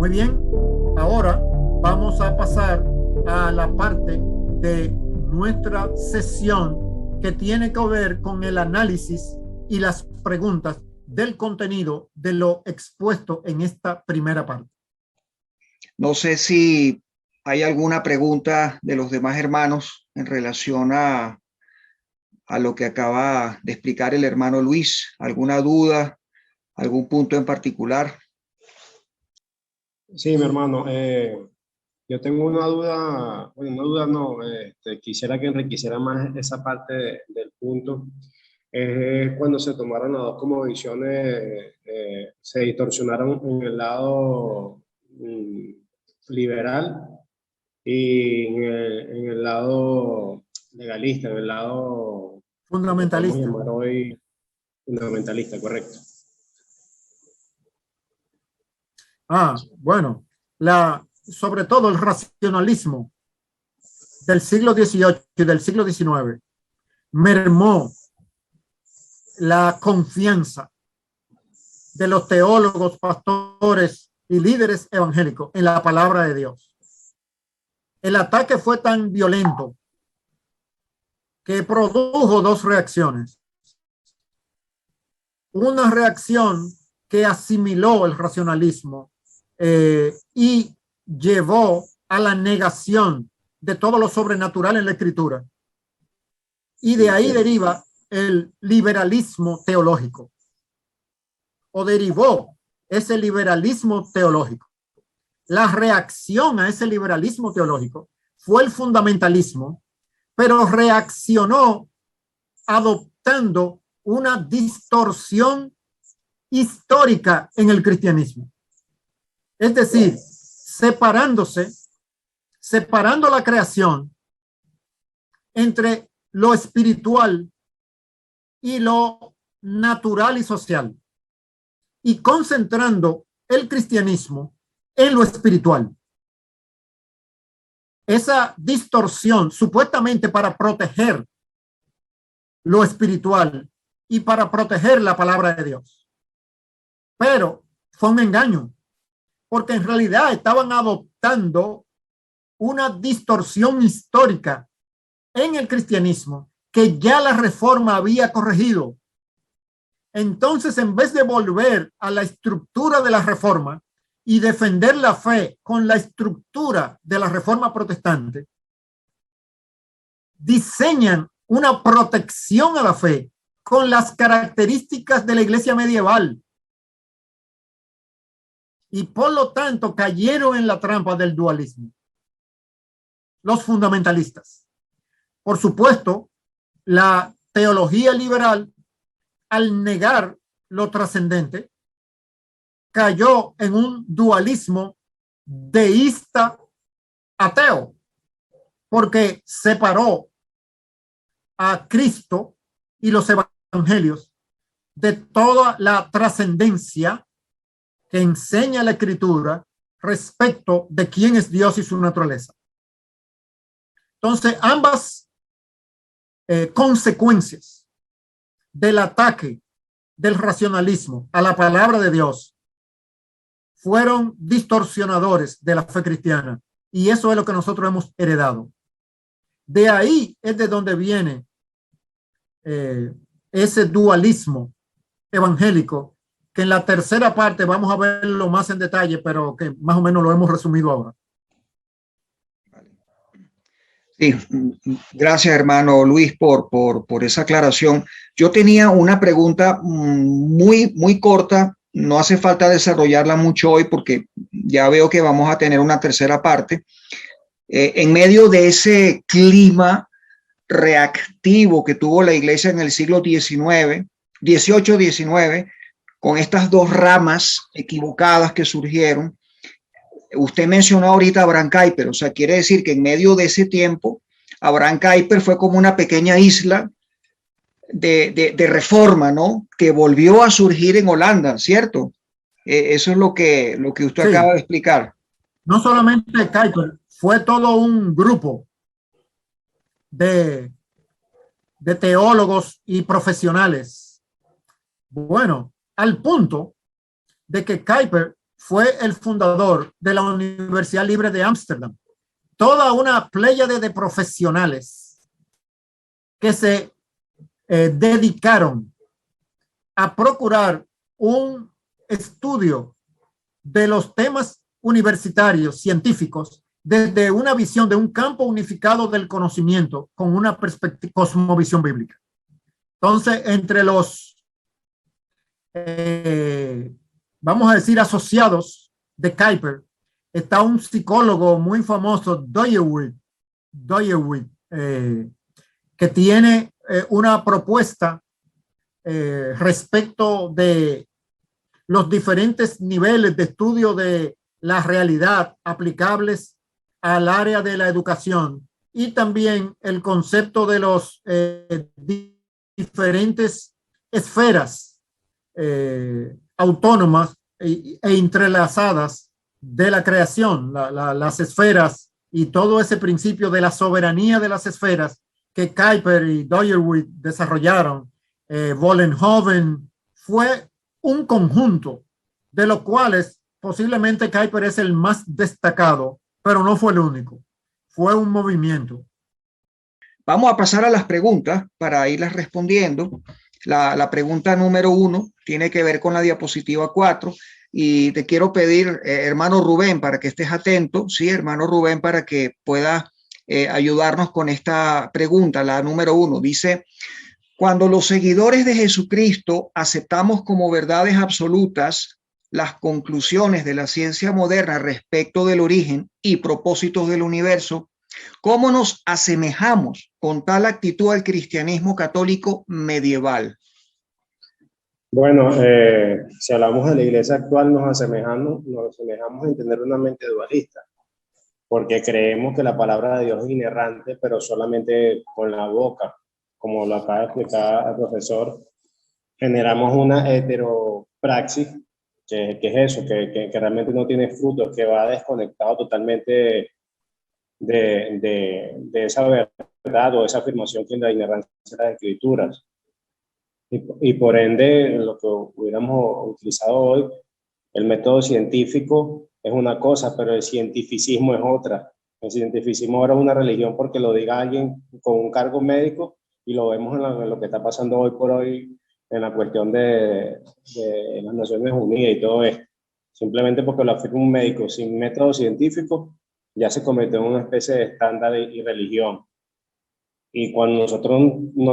Muy bien, ahora vamos a pasar a la parte de nuestra sesión que tiene que ver con el análisis y las preguntas del contenido de lo expuesto en esta primera parte. No sé si hay alguna pregunta de los demás hermanos en relación a lo que acaba de explicar el hermano Luis. ¿Alguna duda? ¿Algún punto en particular? Sí, mi hermano, yo tengo una duda, bueno, una duda no, quisiera que enriqueciera más esa parte del punto. Cuando se tomaron las dos como visiones, se distorsionaron en el lado liberal y en el lado legalista, en el lado, Fundamentalista. podemos llamar hoy fundamentalista, correcto. Bueno, sobre todo el racionalismo del siglo XVIII y del siglo XIX mermó la confianza de los teólogos, pastores y líderes evangélicos en la palabra de Dios. El ataque fue tan violento que produjo dos reacciones. Una reacción que asimiló el racionalismo y llevó a la negación de todo lo sobrenatural en la Escritura. Y de ahí deriva el liberalismo teológico, o derivó ese liberalismo teológico. La reacción a ese liberalismo teológico fue el fundamentalismo, pero reaccionó adoptando una distorsión histórica en el cristianismo. Es decir, separando la creación entre lo espiritual y lo natural y social, y concentrando el cristianismo en lo espiritual. Esa distorsión, supuestamente para proteger lo espiritual y para proteger la palabra de Dios, pero fue un engaño, porque en realidad estaban adoptando una distorsión histórica en el cristianismo que ya la Reforma había corregido. Entonces, en vez de volver a la estructura de la Reforma y defender la fe con la estructura de la Reforma protestante, diseñan una protección a la fe con las características de la iglesia medieval. Y por lo tanto cayeron en la trampa del dualismo los fundamentalistas. Por supuesto, la teología liberal, al negar lo trascendente, cayó en un dualismo deísta ateo, porque separó a Cristo y los evangelios de toda la trascendencia que enseña la Escritura respecto de quién es Dios y su naturaleza. Entonces, ambas consecuencias del ataque del racionalismo a la palabra de Dios fueron distorsionadores de la fe cristiana, y eso es lo que nosotros hemos heredado. De ahí es de donde viene ese dualismo evangélico, que en la tercera parte vamos a verlo más en detalle, pero que más o menos lo hemos resumido ahora. Sí, gracias hermano Luis por esa aclaración. Yo tenía una pregunta muy corta, no hace falta desarrollarla mucho hoy porque ya veo que vamos a tener una tercera parte. En medio de ese clima reactivo que tuvo la iglesia en el siglo XVIII, con estas dos ramas equivocadas que surgieron. Usted mencionó ahorita a Abraham Kuyper, o sea, quiere decir que en medio de ese tiempo, Abraham Kuyper fue como una pequeña isla de reforma, ¿no? Que volvió a surgir en Holanda, ¿cierto? Eso es lo que usted acaba de explicar. No solamente Kuyper, fue todo un grupo de teólogos y profesionales. Bueno, al punto de que Kuyper fue el fundador de la Universidad Libre de Ámsterdam. Toda una pléyade de profesionales que se dedicaron a procurar un estudio de los temas universitarios científicos desde una visión de un campo unificado del conocimiento con una perspectiva, cosmovisión bíblica. Entonces, entre los, vamos a decir, asociados de Kuyper, está un psicólogo muy famoso, Doyerwit, que tiene una propuesta respecto de los diferentes niveles de estudio de la realidad aplicables al área de la educación y también el concepto de los diferentes esferas autónomas e entrelazadas de la creación, las esferas y todo ese principio de la soberanía de las esferas que Kuyper y Doyerwit desarrollaron. Vollenhoven fue un conjunto de los cuales posiblemente Kuyper es el más destacado, pero no fue el único. Fue un movimiento. Vamos a pasar a las preguntas para irlas respondiendo. La pregunta número 1 tiene que ver con la diapositiva 4 y te quiero pedir, hermano Rubén, para que estés atento, sí, hermano Rubén, para que pueda ayudarnos con esta pregunta. La número 1 dice: cuando los seguidores de Jesucristo aceptamos como verdades absolutas las conclusiones de la ciencia moderna respecto del origen y propósitos del universo, ¿cómo nos asemejamos con tal actitud al cristianismo católico medieval? Bueno, si hablamos de la iglesia actual, nos asemejamos en tener una mente dualista, porque creemos que la palabra de Dios es inerrante, pero solamente con la boca, como lo acaba de explicar el profesor, generamos una heteropraxis, que es eso, que realmente no tiene frutos, que va desconectado totalmente de esa verdad o esa afirmación que es la inerrancia de las escrituras. Y por ende, lo que hubiéramos utilizado hoy, el método científico es una cosa, pero el cientificismo es otra. El cientificismo ahora es una religión porque lo diga alguien con un cargo médico, y lo vemos en lo que está pasando hoy por hoy en la cuestión de las Naciones Unidas y todo esto. Simplemente porque lo afirma un médico sin método científico, ya se convirtió en una especie de estándar y religión. Y cuando nosotros no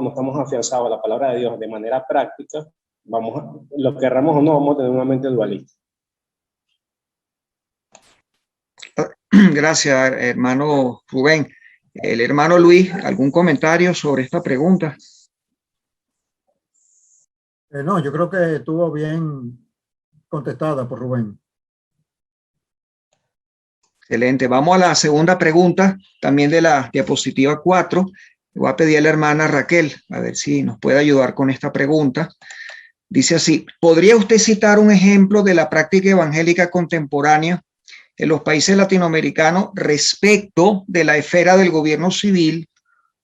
estamos afianzados a la palabra de Dios de manera práctica, lo querramos o no, vamos a tener una mente dualista. Gracias, hermano Rubén. El hermano Luis, ¿algún comentario sobre esta pregunta? No, yo creo que estuvo bien contestada por Rubén. Excelente. Vamos a la segunda pregunta, también de la diapositiva 4. Le voy a pedir a la hermana Raquel, a ver si nos puede ayudar con esta pregunta. Dice así: ¿podría usted citar un ejemplo de la práctica evangélica contemporánea en los países latinoamericanos respecto de la esfera del gobierno civil,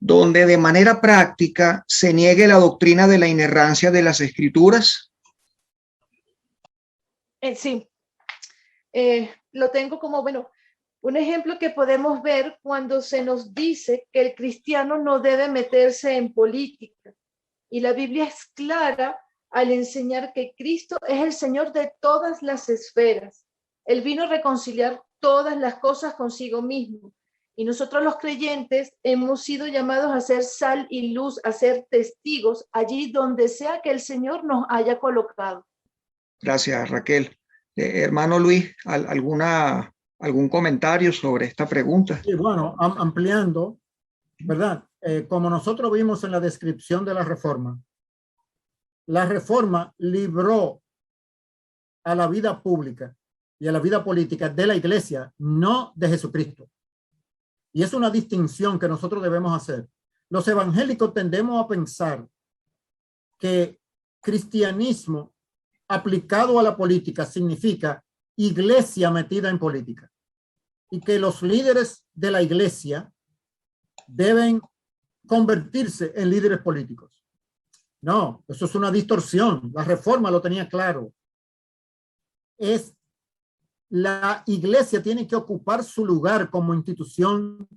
donde de manera práctica se niegue la doctrina de la inerrancia de las escrituras? Sí, lo tengo como, bueno, un ejemplo que podemos ver cuando se nos dice que el cristiano no debe meterse en política. Y la Biblia es clara al enseñar que Cristo es el Señor de todas las esferas. Él vino a reconciliar todas las cosas consigo mismo. Y nosotros los creyentes hemos sido llamados a ser sal y luz, a ser testigos allí donde sea que el Señor nos haya colocado. Gracias, Raquel. Hermano Luis, ¿algún comentario sobre esta pregunta? Sí, bueno, ampliando, ¿verdad? Como nosotros vimos en la descripción de la reforma libró a la vida pública y a la vida política de la iglesia, no de Jesucristo. Y es una distinción que nosotros debemos hacer. Los evangélicos tendemos a pensar que cristianismo aplicado a la política significa iglesia metida en política, y que los líderes de la iglesia deben convertirse en líderes políticos. No, eso es una distorsión. La reforma lo tenía claro. Es la iglesia tiene que ocupar su lugar como institución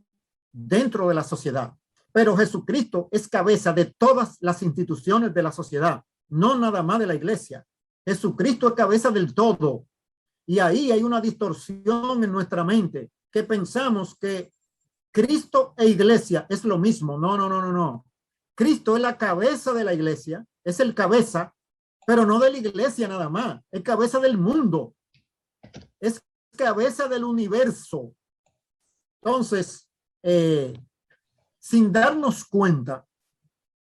dentro de la sociedad. Pero Jesucristo es cabeza de todas las instituciones de la sociedad, no nada más de la iglesia. Jesucristo es cabeza del todo. Y ahí hay una distorsión en nuestra mente, que pensamos que Cristo e iglesia es lo mismo. No, no, no, no, no. Cristo es la cabeza de la iglesia, es el cabeza, pero no de la iglesia nada más. Es cabeza del mundo. Es cabeza del universo. Entonces, sin darnos cuenta,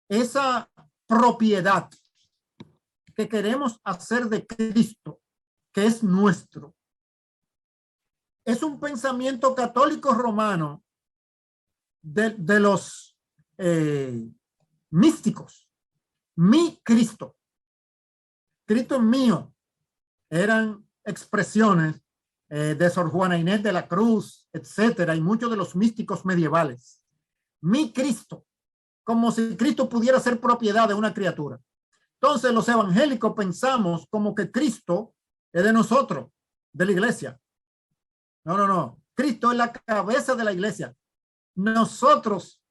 esa propiedad que queremos hacer de Cristo, que es nuestro, es un pensamiento católico romano de los místicos. Mi Cristo, Cristo es mío, eran expresiones de Sor Juana Inés de la Cruz, etcétera, y muchos de los místicos medievales. Mi Cristo, como si Cristo pudiera ser propiedad de una criatura. Entonces los evangélicos pensamos como que Cristo es de nosotros, de la iglesia. No, no, no. Cristo es la cabeza de la iglesia. Nosotros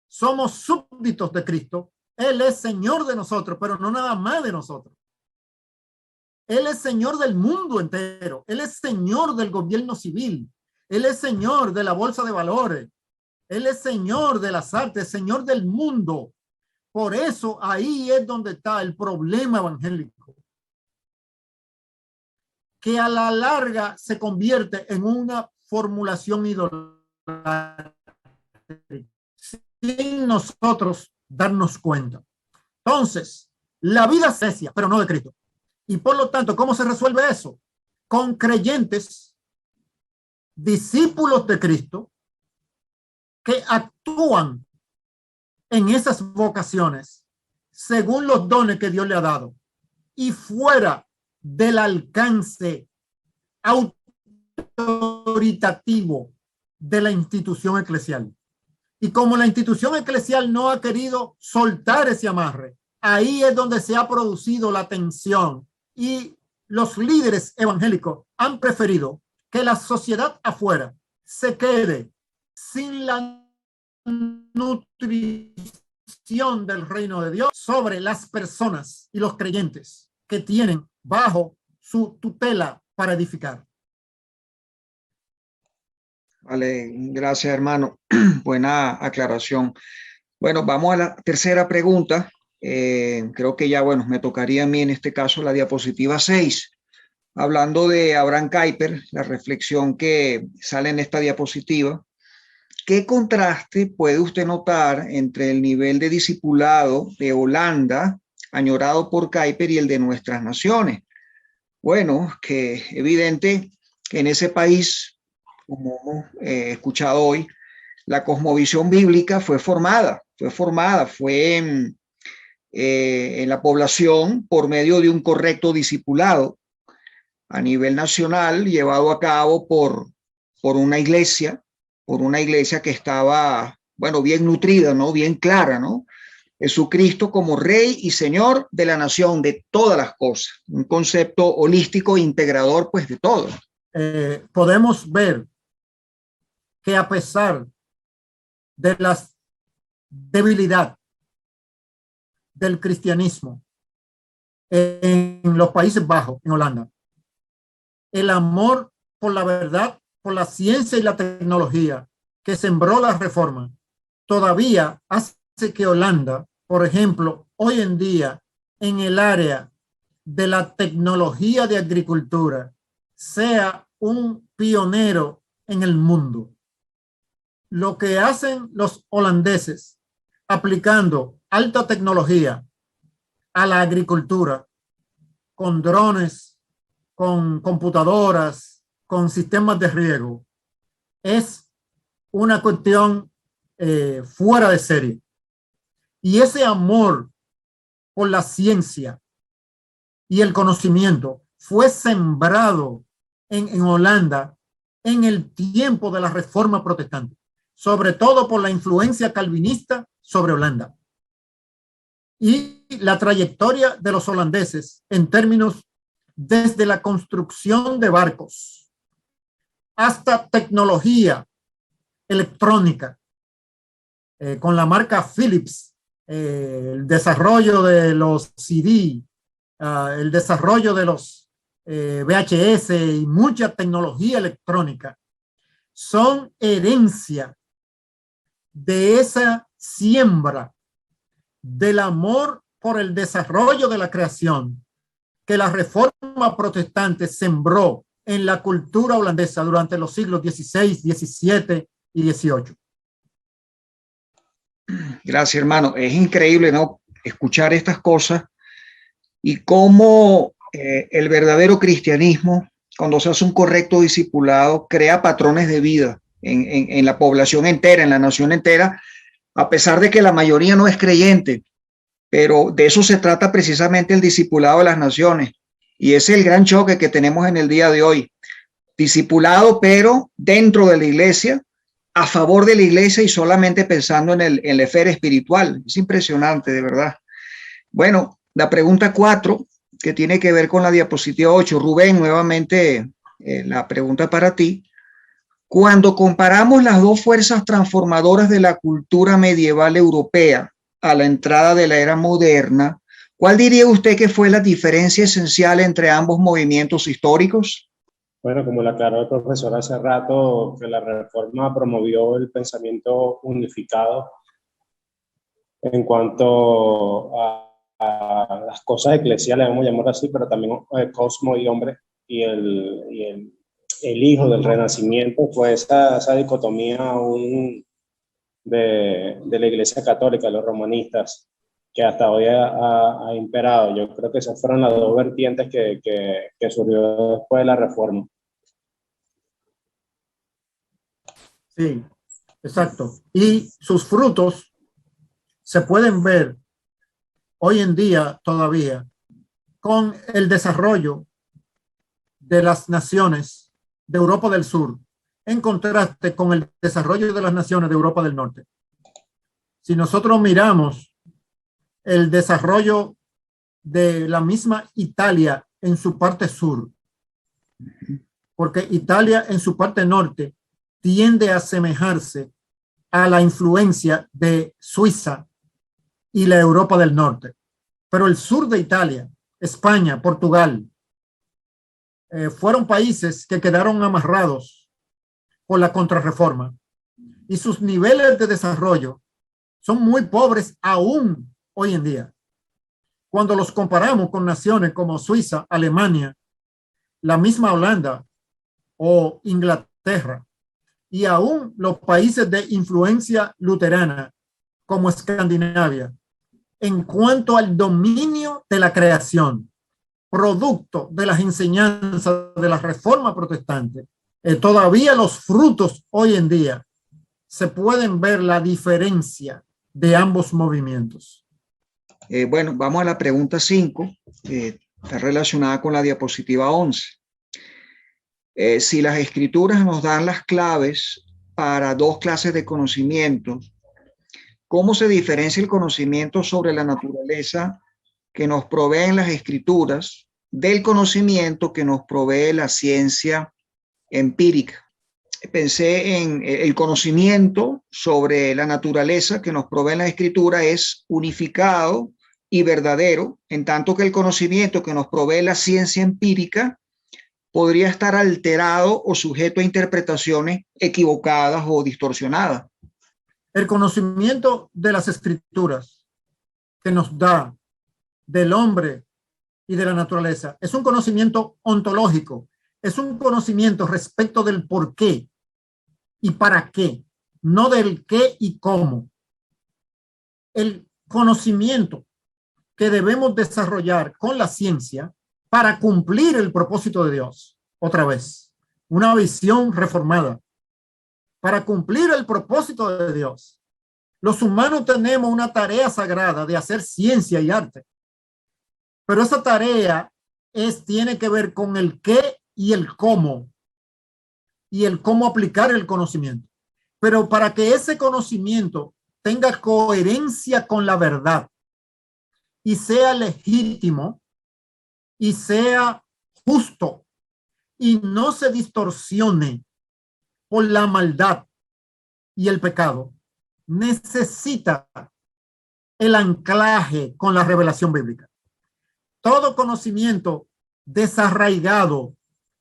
somos súbditos de Cristo. Él es Señor de nosotros, pero no nada más de nosotros. Él es Señor del mundo entero. Él es Señor del gobierno civil. Él es Señor de la bolsa de valores. Él es Señor de las artes, Señor del mundo. Por eso ahí es donde está el problema evangélico, que a la larga se convierte en una formulación idolátrica sin nosotros darnos cuenta. Entonces, la vida es iglesia, pero no de Cristo. Y por lo tanto, ¿cómo se resuelve eso? Con creyentes, discípulos de Cristo, que actúan en esas vocaciones según los dones que Dios le ha dado y fuera del alcance autoritativo de la institución eclesial. Y como la institución eclesial no ha querido soltar ese amarre, ahí es donde se ha producido la tensión y los líderes evangélicos han preferido que la sociedad afuera se quede sin la nutrición del reino de Dios sobre las personas y los creyentes que tienen bajo su tutela para edificar. Vale, gracias, hermano. Buena aclaración. Bueno, vamos a la tercera pregunta. Creo que ya, bueno, me tocaría a mí en este caso la diapositiva 6. Hablando de Abraham Kuyper, la reflexión que sale en esta diapositiva. ¿Qué contraste puede usted notar entre el nivel de discipulado de Holanda, añorado por Kuyper, y el de nuestras naciones? Bueno, que evidente que en ese país, como hemos escuchado hoy, la cosmovisión bíblica fue formada en la población por medio de un correcto discipulado a nivel nacional, llevado a cabo por una iglesia que estaba, bueno, bien nutrida, ¿no? Bien clara, ¿no? Jesucristo como Rey y Señor de la nación, de todas las cosas. Un concepto holístico, integrador, pues, de todo. Podemos ver que a pesar de la debilidad del cristianismo en los Países Bajos, en Holanda, el amor por la verdad, por la ciencia y la tecnología que sembró la reforma, todavía hace que Holanda, por ejemplo, hoy en día, en el área de la tecnología de agricultura, sea un pionero en el mundo. Lo que hacen los holandeses aplicando alta tecnología a la agricultura, con drones, con computadoras, con sistemas de riego, es una cuestión fuera de serie. Y ese amor por la ciencia y el conocimiento fue sembrado en Holanda en el tiempo de la Reforma Protestante, sobre todo por la influencia calvinista sobre Holanda. Y la trayectoria de los holandeses en términos desde la construcción de barcos hasta tecnología electrónica, con la marca Philips, el desarrollo de los CD, el desarrollo de los VHS y mucha tecnología electrónica, son herencia de esa siembra del amor por el desarrollo de la creación que la Reforma Protestante sembró en la cultura holandesa durante los siglos XVI, XVII y XVIII. Gracias, hermano. Es increíble, ¿no?, escuchar estas cosas y cómo el verdadero cristianismo, cuando se hace un correcto discipulado, crea patrones de vida en la población entera, en la nación entera, a pesar de que la mayoría no es creyente. Pero de eso se trata precisamente el discipulado de las naciones. Y ese es el gran choque que tenemos en el día de hoy. Discipulado, pero dentro de la iglesia, a favor de la iglesia y solamente pensando en la esfera espiritual. Es impresionante, de verdad. Bueno, la pregunta 4, que tiene que ver con la diapositiva 8. Rubén, nuevamente la pregunta para ti. Cuando comparamos las dos fuerzas transformadoras de la cultura medieval europea a la entrada de la era moderna, ¿cuál diría usted que fue la diferencia esencial entre ambos movimientos históricos? Bueno, como lo aclaró el profesor hace rato, que la Reforma promovió el pensamiento unificado en cuanto a las cosas eclesiales, vamos a llamarlo así, pero también cosmos y hombre, y el hijo del Renacimiento, fue esa dicotomía aún de la Iglesia Católica, los romanistas, que hasta hoy ha imperado. Yo creo que esas fueron las dos vertientes que surgió después de la Reforma. Sí, exacto. Y sus frutos se pueden ver hoy en día todavía con el desarrollo de las naciones de Europa del Sur, en contraste con el desarrollo de las naciones de Europa del Norte. Si nosotros miramos el desarrollo de la misma Italia en su parte sur, porque Italia en su parte norte tiende a asemejarse a la influencia de Suiza y la Europa del Norte. Pero el sur de Italia, España, Portugal, fueron países que quedaron amarrados por la Contrarreforma y sus niveles de desarrollo son muy pobres aún hoy en día. Cuando los comparamos con naciones como Suiza, Alemania, la misma Holanda o Inglaterra, y aún los países de influencia luterana como Escandinavia, en cuanto al dominio de la creación, producto de las enseñanzas de la Reforma Protestante, todavía los frutos hoy en día se pueden ver la diferencia de ambos movimientos. Bueno, vamos a la pregunta 5, está relacionada con la diapositiva 11. Si las escrituras nos dan las claves para dos clases de conocimiento, ¿cómo se diferencia el conocimiento sobre la naturaleza que nos proveen las escrituras del conocimiento que nos provee la ciencia empírica? Pensé en el conocimiento sobre la naturaleza que nos provee la escritura es unificado y verdadero, en tanto que el conocimiento que nos provee la ciencia empírica podría estar alterado o sujeto a interpretaciones equivocadas o distorsionadas. El conocimiento de las escrituras que nos da del hombre y de la naturaleza es un conocimiento ontológico, es un conocimiento respecto del por qué y para qué, no del qué y cómo. El conocimiento que debemos desarrollar con la ciencia para cumplir el propósito de Dios. Otra vez, una visión reformada. Para cumplir el propósito de Dios. Los humanos tenemos una tarea sagrada de hacer ciencia y arte. Pero esa tarea tiene que ver con el qué y el cómo. Y el cómo aplicar el conocimiento. Pero para que ese conocimiento tenga coherencia con la verdad y sea legítimo y sea justo y no se distorsione por la maldad y el pecado, necesita el anclaje con la revelación bíblica. Todo conocimiento desarraigado,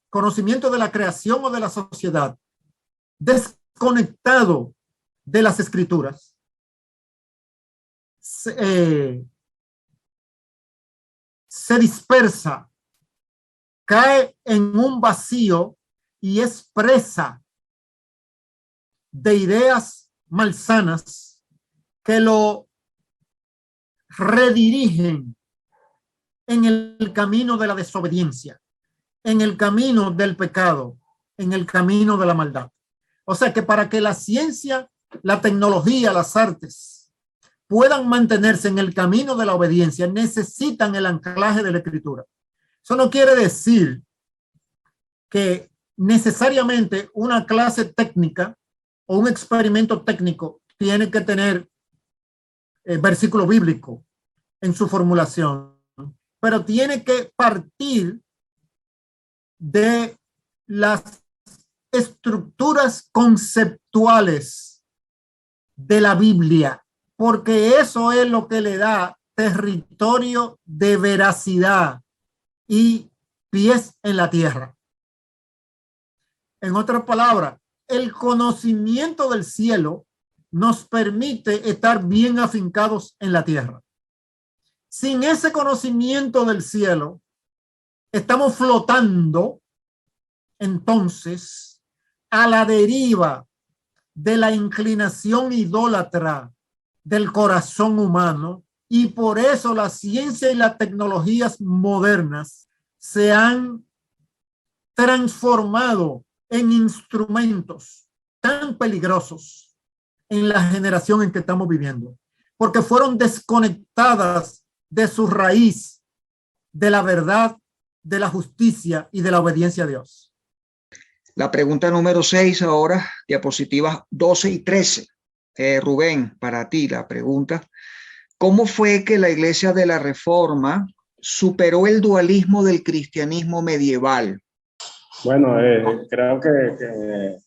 conocimiento de la creación o de la sociedad, desconectado de las escrituras, se dispersa, cae en un vacío y es presa de ideas malsanas que lo redirigen en el camino de la desobediencia, en el camino del pecado, en el camino de la maldad. O sea que para que la ciencia, la tecnología, las artes puedan mantenerse en el camino de la obediencia, necesitan el anclaje de la escritura. Eso no quiere decir que necesariamente una clase técnica o un experimento técnico tiene que tener versículo bíblico en su formulación, pero tiene que partir de las estructuras conceptuales de la Biblia, porque eso es lo que le da territorio de veracidad y pies en la tierra. En otras palabras, el conocimiento del cielo nos permite estar bien afincados en la tierra. Sin ese conocimiento del cielo, estamos flotando entonces a la deriva de la inclinación idólatra del corazón humano, y por eso la ciencia y las tecnologías modernas se han transformado en instrumentos tan peligrosos en la generación en que estamos viviendo, porque fueron desconectadas de su raíz, de la verdad, de la justicia y de la obediencia a Dios. La pregunta número 6 ahora, diapositivas 12 y 13. Rubén, para ti la pregunta: ¿cómo fue que la Iglesia de la Reforma superó el dualismo del cristianismo medieval? Bueno, creo que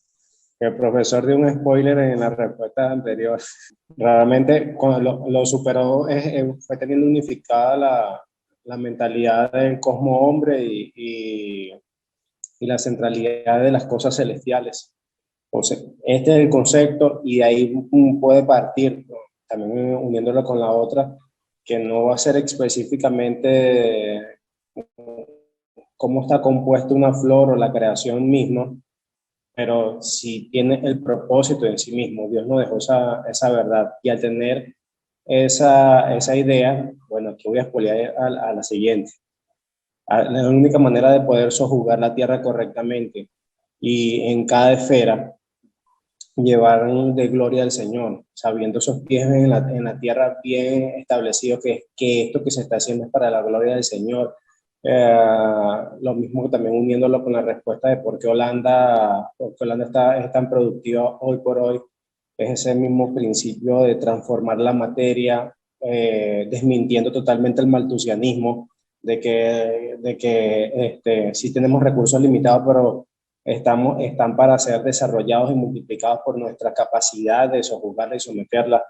el profesor dio un spoiler en la respuesta anterior. Realmente cuando lo superó fue teniendo unificada la mentalidad del cosmos hombre y la centralidad de las cosas celestiales. Entonces, este es el concepto, y de ahí puede partir, ¿no? También uniéndolo con la otra, que no va a ser específicamente cómo está compuesta una flor o la creación misma, pero si tiene el propósito en sí mismo. Dios nos dejó esa verdad, y al tener esa idea, bueno, aquí voy a spoilear a la siguiente. La única manera de poder sojuzgar la tierra correctamente y en cada esfera llevar de gloria al Señor, sabiendo esos pies en la tierra bien establecidos, que esto que se está haciendo es para la gloria del Señor. Lo mismo que también uniéndolo con la respuesta de por qué Holanda es tan productiva hoy por hoy, es ese mismo principio de transformar la materia, desmintiendo totalmente el maltusianismo, de que sí tenemos recursos limitados, pero están para ser desarrollados y multiplicados por nuestra capacidad de sojuzgarla y someterla,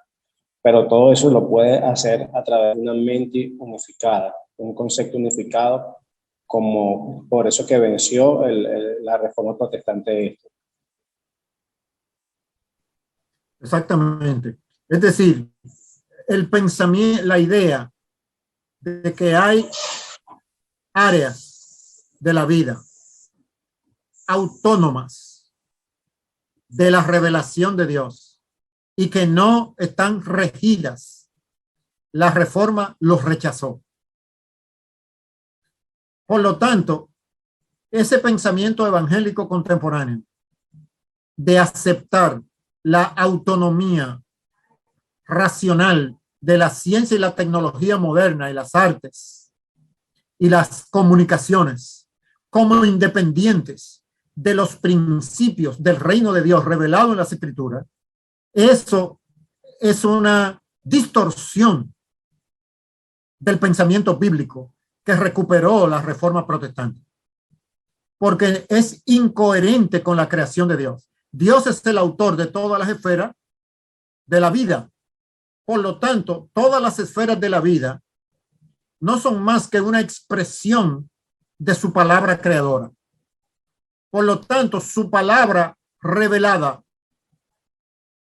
pero todo eso lo puede hacer a través de una mente unificada, un concepto unificado, como por eso que venció la reforma protestante. Exactamente. Es decir, el pensamiento, la idea de que hay áreas de la vida autónomas de la revelación de Dios y que no están regidas, la reforma los rechazó. Por lo tanto, ese pensamiento evangélico contemporáneo de aceptar la autonomía racional de la ciencia y la tecnología moderna y las artes y las comunicaciones como independientes de los principios del reino de Dios revelado en las Escrituras, eso es una distorsión del pensamiento bíblico que recuperó la reforma protestante. porque es incoherente con la creación de Dios. Dios es el autor de todas las esferas de la vida. Por lo tanto, todas las esferas de la vida no son más que una expresión de su palabra creadora. Por lo tanto, su palabra revelada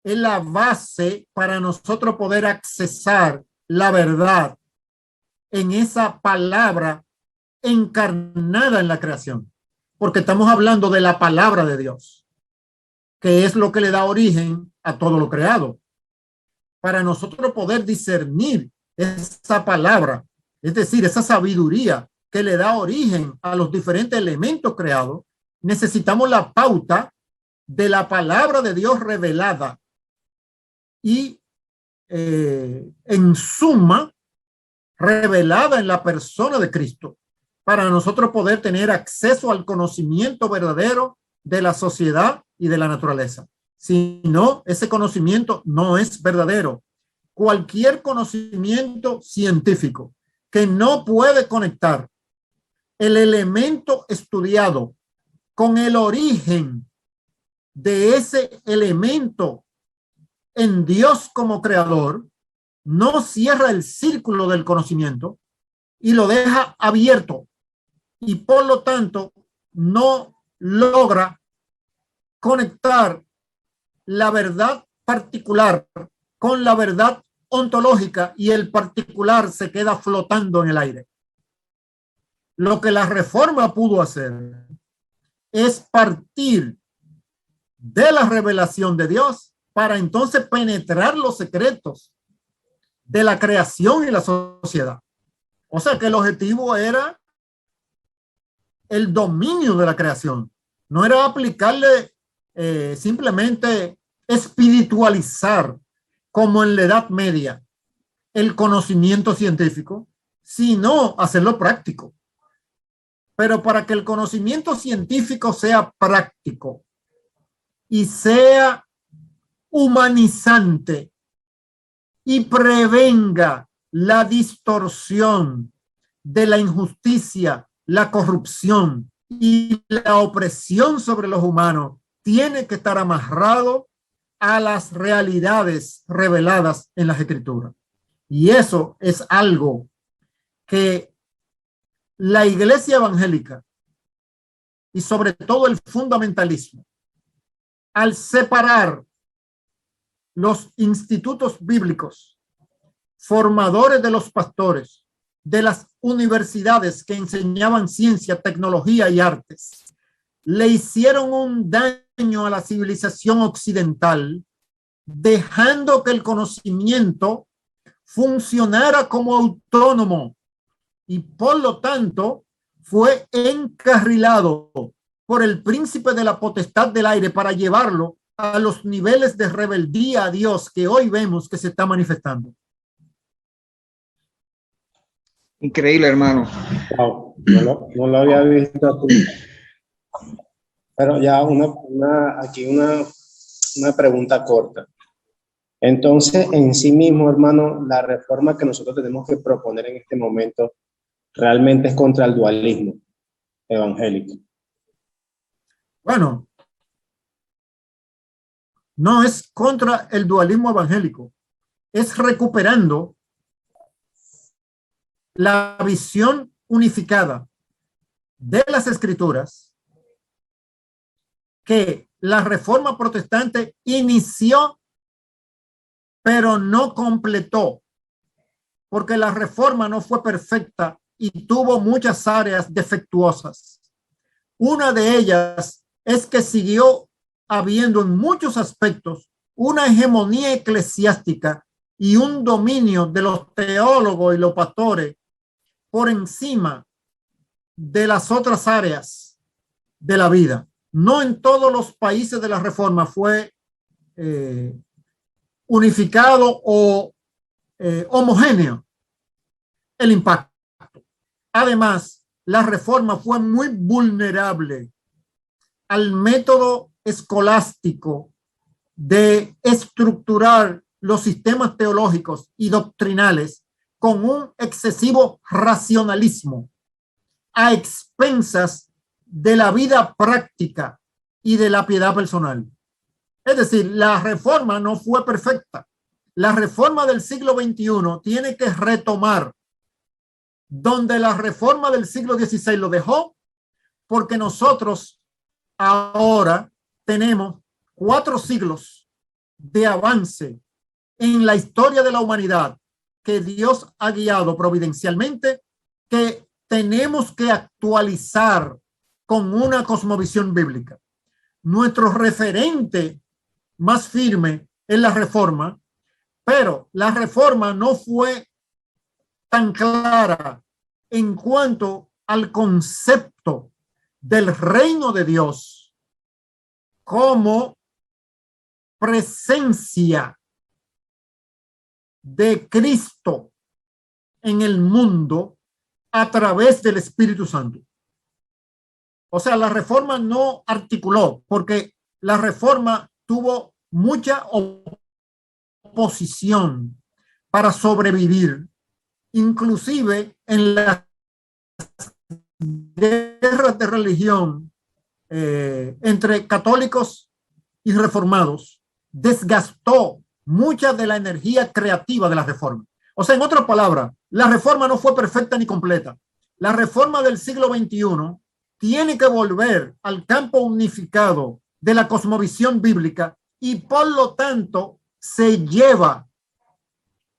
es la base para nosotros poder accesar la verdad en esa palabra encarnada en la creación. Porque estamos hablando de la palabra de Dios, que es lo que le da origen a todo lo creado. Para nosotros poder discernir esa palabra, es decir, esa sabiduría que le da origen a los diferentes elementos creados, necesitamos la pauta de la palabra de Dios revelada y en suma revelada en la persona de Cristo, para nosotros poder tener acceso al conocimiento verdadero de la sociedad y de la naturaleza. Si no, ese conocimiento no es verdadero. Cualquier conocimiento científico que no puede conectar el elemento estudiado con el origen de ese elemento en Dios como creador, no cierra el círculo del conocimiento y lo deja abierto, y por lo tanto no logra conectar la verdad particular con la verdad ontológica, y el particular se queda flotando en el aire. Lo que la Reforma pudo hacer es partir de la revelación de Dios para entonces penetrar los secretos de la creación y la sociedad. O sea que el objetivo era el dominio de la creación. No era aplicarle simplemente espiritualizar como en la Edad Media el conocimiento científico, sino hacerlo práctico. Pero para que el conocimiento científico sea práctico y sea humanizante y prevenga la distorsión de la injusticia, la corrupción y la opresión sobre los humanos, tiene que estar amarrado a las realidades reveladas en las Escrituras. Y eso es algo que la Iglesia evangélica y sobre todo el fundamentalismo, al separar los institutos bíblicos, formadores de los pastores, de las universidades que enseñaban ciencia, tecnología y artes, le hicieron un daño a la civilización occidental, dejando que el conocimiento funcionara como autónomo, y por lo tanto fue encarrilado por el príncipe de la potestad del aire para llevarlo a los niveles de rebeldía a Dios que hoy vemos que se está manifestando. Increíble, hermano. Wow, no lo había visto así. Pero ya aquí una pregunta corta. Entonces, en sí mismo, hermano, la reforma que nosotros tenemos que proponer en este momento realmente es contra el dualismo evangélico. Bueno, no es contra el dualismo evangélico, es recuperando la visión unificada de las Escrituras que la Reforma Protestante inició, pero no completó, porque la Reforma no fue perfecta y tuvo muchas áreas defectuosas. Una de ellas es que siguió habiendo en muchos aspectos una hegemonía eclesiástica y un dominio de los teólogos y los pastores por encima de las otras áreas de la vida. No en todos los países de la Reforma fue unificado o homogéneo el impacto. Además, la Reforma fue muy vulnerable al método escolástico de estructurar los sistemas teológicos y doctrinales con un excesivo racionalismo a expensas de la vida práctica y de la piedad personal. Es decir, la reforma no fue perfecta. La reforma del siglo XXI tiene que retomar donde la reforma del siglo XVI lo dejó, porque nosotros ahora tenemos 4 siglos de avance en la historia de la humanidad que Dios ha guiado providencialmente, que tenemos que actualizar con una cosmovisión bíblica. Nuestro referente más firme es la reforma, pero la reforma no fue tan clara en cuanto al concepto del reino de Dios como presencia de Cristo en el mundo a través del Espíritu Santo. O sea, la reforma no articuló, porque la reforma tuvo mucha oposición para sobrevivir, inclusive en las guerras de religión entre católicos y reformados, desgastó mucha de la energía creativa de la reforma. O sea, en otras palabras, la reforma no fue perfecta ni completa. La reforma del siglo XXI tiene que volver al campo unificado de la cosmovisión bíblica y por lo tanto se lleva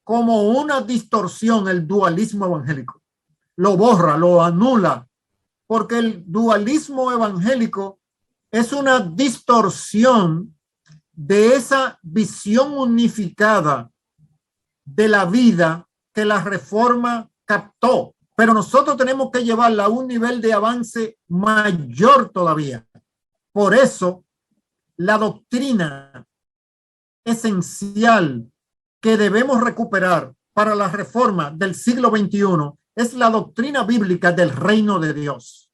como una distorsión el dualismo evangélico. Lo borra, lo anula, porque el dualismo evangélico es una distorsión de esa visión unificada de la vida que la reforma captó. Pero nosotros tenemos que llevarla a un nivel de avance mayor todavía. Por eso, la doctrina esencial que debemos recuperar para la reforma del siglo XXI es la doctrina bíblica del reino de Dios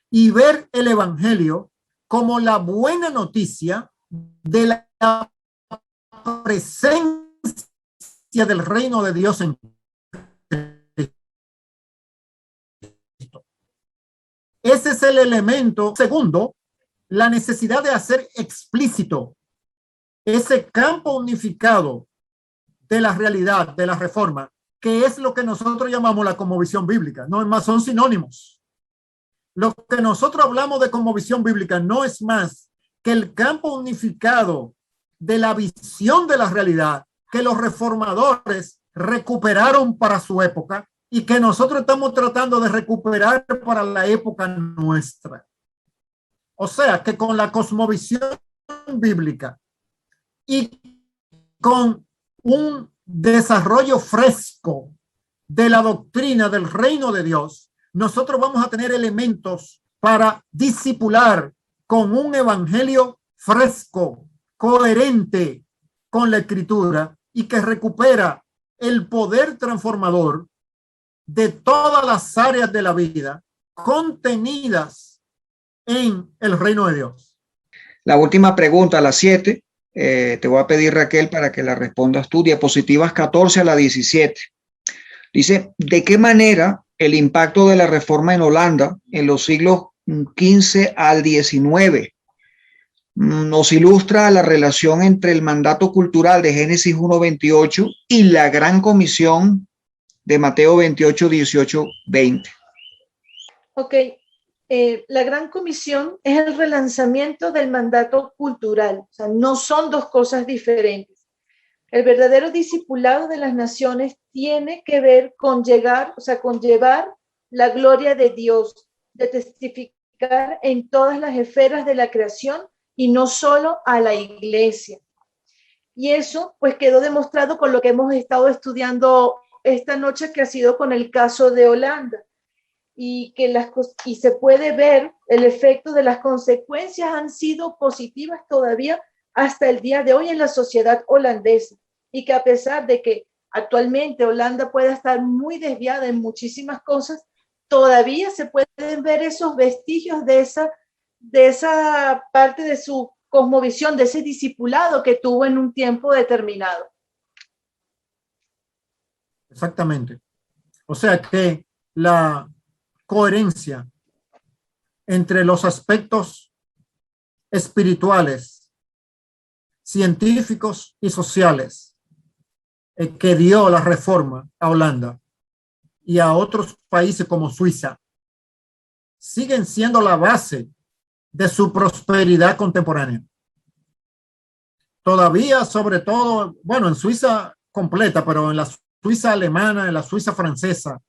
y ver el evangelio como la buena noticia de la presencia del reino de Dios en Cristo. Ese es el elemento. Segundo, la necesidad de hacer explícito ese campo unificado de la realidad, de la reforma, que es lo que nosotros llamamos la cosmovisión bíblica. No es más, son sinónimos. Lo que nosotros hablamos de cosmovisión bíblica no es más que el campo unificado de la visión de la realidad que los reformadores recuperaron para su época y que nosotros estamos tratando de recuperar para la época nuestra. O sea, que con la cosmovisión bíblica y con un desarrollo fresco de la doctrina del reino de Dios, nosotros vamos a tener elementos para discipular con un evangelio fresco, coherente con la escritura y que recupera el poder transformador de todas las áreas de la vida contenidas en el reino de Dios. La última pregunta, la 7, te voy a pedir, Raquel, para que la respondas tú. Diapositivas 14 a la 17. Dice, ¿de qué manera el impacto de la reforma en Holanda en los siglos XV al XIX nos ilustra la relación entre el mandato cultural de Génesis 1:28 y la gran comisión de Mateo 28, 18, 20? Ok, la gran comisión es el relanzamiento del mandato cultural, o sea, no son dos cosas diferentes. El verdadero discipulado de las naciones tiene que ver con llegar, o sea, con llevar la gloria de Dios, de testificar en todas las esferas de la creación y no solo a la iglesia. Y eso pues quedó demostrado con lo que hemos estado estudiando esta noche, que ha sido con el caso de Holanda. Y se puede ver el efecto de las consecuencias han sido positivas todavía hasta el día de hoy en la sociedad holandesa, y que a pesar de que actualmente Holanda puede estar muy desviada en muchísimas cosas, todavía se pueden ver esos vestigios de esa parte de su cosmovisión, de ese discipulado que tuvo en un tiempo determinado. Exactamente. O sea que la coherencia entre los aspectos espirituales, científicos y sociales que dio la reforma a Holanda y a otros países como Suiza, siguen siendo la base de su prosperidad contemporánea. Todavía, sobre todo, bueno, en Suiza completa, pero en la Suiza alemana, en la Suiza francesa,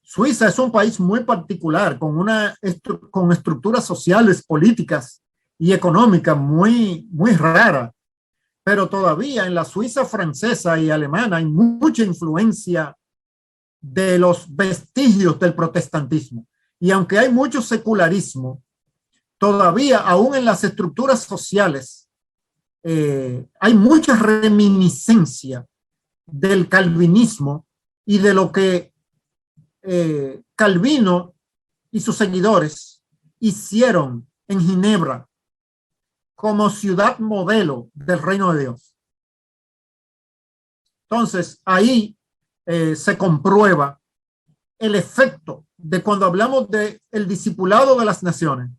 Suiza es un país muy particular, con estructuras sociales, políticas y económicas muy raras. Pero todavía en la Suiza francesa y alemana hay mucha influencia de los vestigios del protestantismo. Y aunque hay mucho secularismo, todavía aún en las estructuras sociales hay mucha reminiscencia del calvinismo y de lo que Calvino y sus seguidores hicieron en Ginebra como ciudad modelo del reino de Dios. Entonces, ahí se comprueba el efecto de cuando hablamos de el discipulado de las naciones.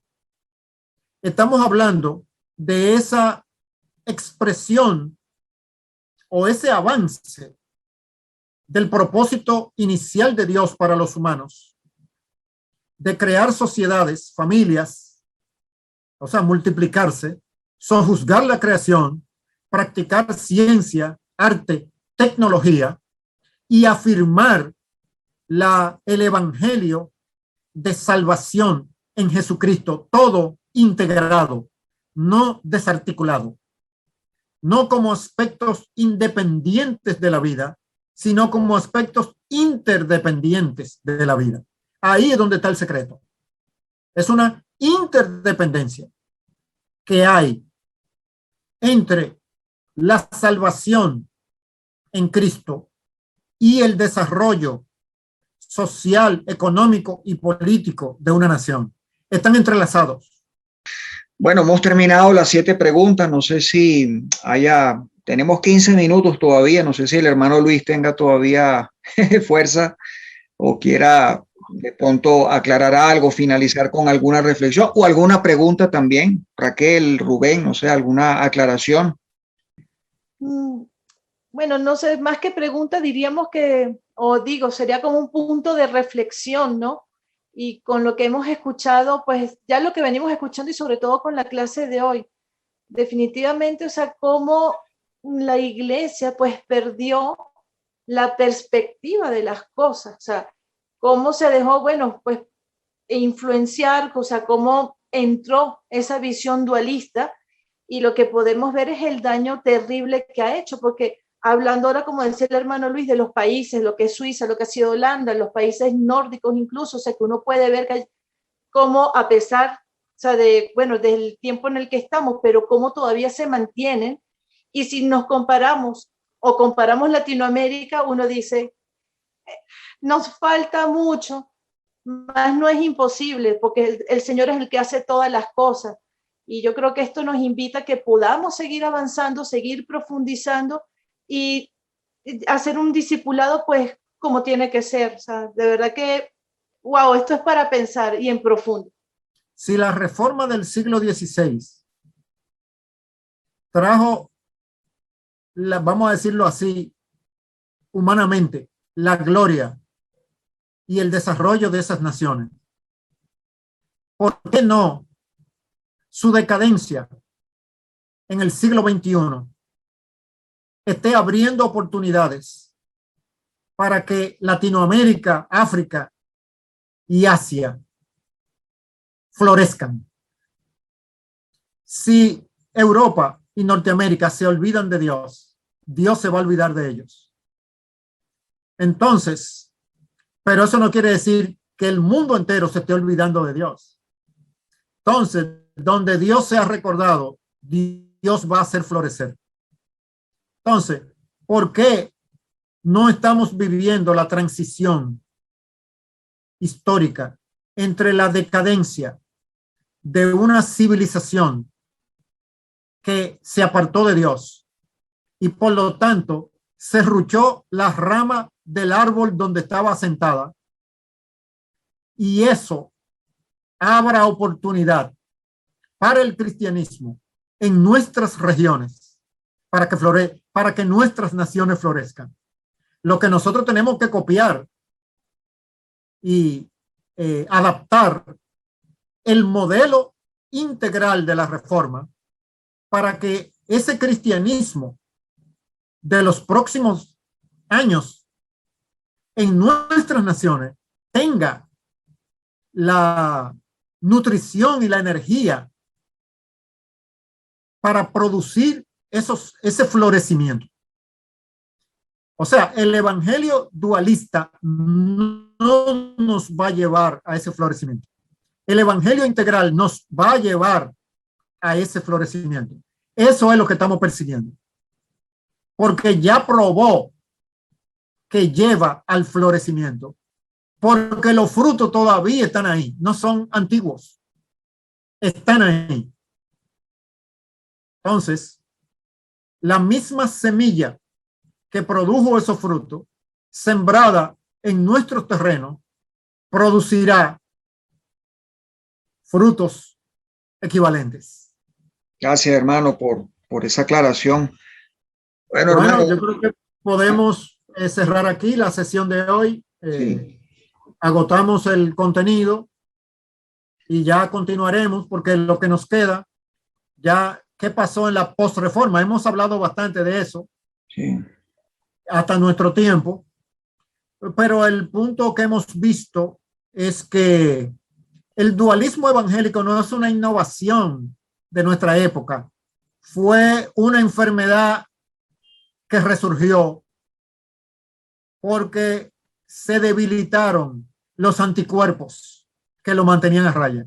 Estamos hablando de esa expresión o ese avance del propósito inicial de Dios para los humanos, de crear sociedades, familias, o sea, multiplicarse, sojuzgar la creación, practicar ciencia, arte, tecnología y afirmar el evangelio de salvación en Jesucristo, todo integrado, no desarticulado, no como aspectos independientes de la vida, sino como aspectos interdependientes de la vida. Ahí es donde está el secreto. Es una interdependencia que hay entre la salvación en Cristo y el desarrollo social, económico y político de una nación. Están entrelazados. Bueno, hemos terminado las 7 preguntas. No sé si tenemos 15 minutos todavía. No sé si el hermano Luis tenga todavía fuerza o quiera de pronto aclarar algo, finalizar con alguna reflexión o alguna pregunta también. Raquel, Rubén, no sé, alguna aclaración. Bueno, no sé, más que pregunta diríamos que, sería como un punto de reflexión, ¿no? Y con lo que hemos escuchado, pues ya lo que venimos escuchando y sobre todo con la clase de hoy, definitivamente, o sea, cómo la iglesia pues perdió la perspectiva de las cosas, o sea, cómo se dejó, bueno, pues influenciar, o sea, cómo entró esa visión dualista y lo que podemos ver es el daño terrible que ha hecho, porque hablando ahora, como decía el hermano Luis, de los países, lo que es Suiza, lo que ha sido Holanda, los países nórdicos incluso, o sea, que uno puede ver que cómo a pesar, o sea, del tiempo en el que estamos, pero cómo todavía se mantienen. Y si nos comparamos Latinoamérica, uno dice, nos falta mucho, más no es imposible, porque el Señor es el que hace todas las cosas. Y yo creo que esto nos invita a que podamos seguir avanzando, seguir profundizando y hacer un discipulado pues como tiene que ser. O sea, de verdad que, wow, esto es para pensar y en profundo. Si la reforma del siglo XVI trajo, vamos a decirlo así, humanamente, la gloria y el desarrollo de esas naciones, ¿por qué no su decadencia en el siglo XXI esté abriendo oportunidades para que Latinoamérica, África y Asia florezcan? Si Europa y Norteamérica se olvidan de Dios, Dios se va a olvidar de ellos. Entonces, pero eso no quiere decir que el mundo entero se esté olvidando de Dios. Entonces, donde Dios sea recordado, Dios va a hacer florecer. Entonces, ¿por qué no estamos viviendo la transición histórica entre la decadencia de una civilización que se apartó de Dios y por lo tanto serruchó la rama del árbol donde estaba sentada y eso abra oportunidad para el cristianismo en nuestras regiones, para que nuestras naciones florezcan. Lo que nosotros tenemos que copiar y adaptar el modelo integral de la reforma para que ese cristianismo de los próximos años en nuestras naciones tenga la nutrición y la energía para producir ese florecimiento. O sea, el evangelio dualista no nos va a llevar a ese florecimiento. El evangelio integral nos va a llevar a ese florecimiento. Eso es lo que estamos persiguiendo. Porque ya probó que lleva al florecimiento. Porque los frutos todavía están ahí, no son antiguos. Están ahí. Entonces, la misma semilla que produjo esos frutos, sembrada en nuestros terrenos, producirá frutos equivalentes. Gracias, hermano, por esa aclaración. Bueno, hermano, yo creo que podemos cerrar aquí la sesión de hoy. Sí. Agotamos el contenido y ya continuaremos porque lo que nos queda, ya qué pasó en la postreforma. Hemos hablado bastante de eso. Sí. Hasta nuestro tiempo, pero el punto que hemos visto es que el dualismo evangélico no es una innovación de nuestra época, fue una enfermedad que resurgió porque se debilitaron los anticuerpos que lo mantenían a raya.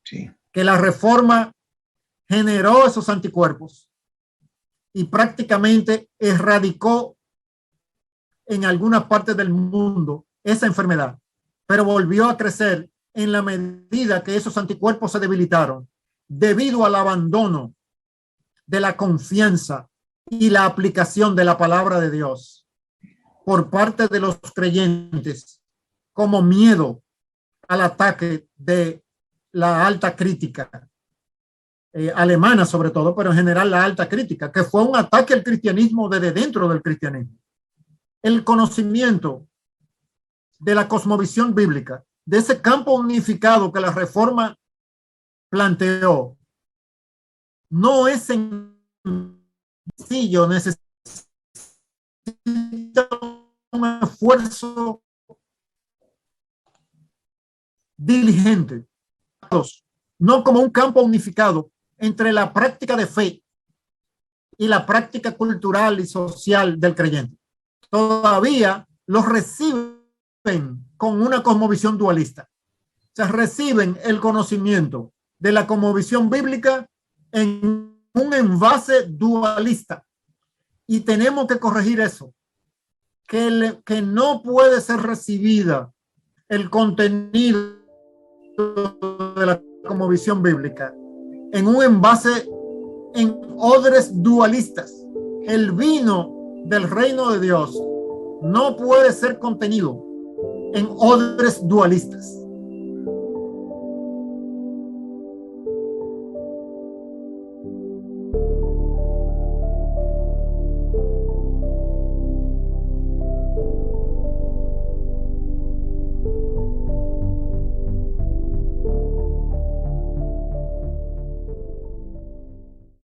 Sí. Que la reforma generó esos anticuerpos y prácticamente erradicó en algunas partes del mundo esa enfermedad, pero volvió a crecer en la medida que esos anticuerpos se debilitaron debido al abandono de la confianza y la aplicación de la palabra de Dios por parte de los creyentes, como miedo al ataque de la alta crítica alemana sobre todo, pero en general la alta crítica, que fue un ataque al cristianismo desde dentro del cristianismo. El conocimiento de la cosmovisión bíblica, de ese campo unificado que la reforma planteó, no es sencillo, necesita un esfuerzo diligente, no como un campo unificado entre la práctica de fe y la práctica cultural y social del creyente. Todavía los reciben con una cosmovisión dualista. O sea, reciben el conocimiento de la cosmovisión bíblica en un envase dualista. Y tenemos que corregir eso, que no puede ser recibida el contenido de la cosmovisión bíblica en un envase en odres dualistas. El vino del reino de Dios no puede ser contenido en odres dualistas.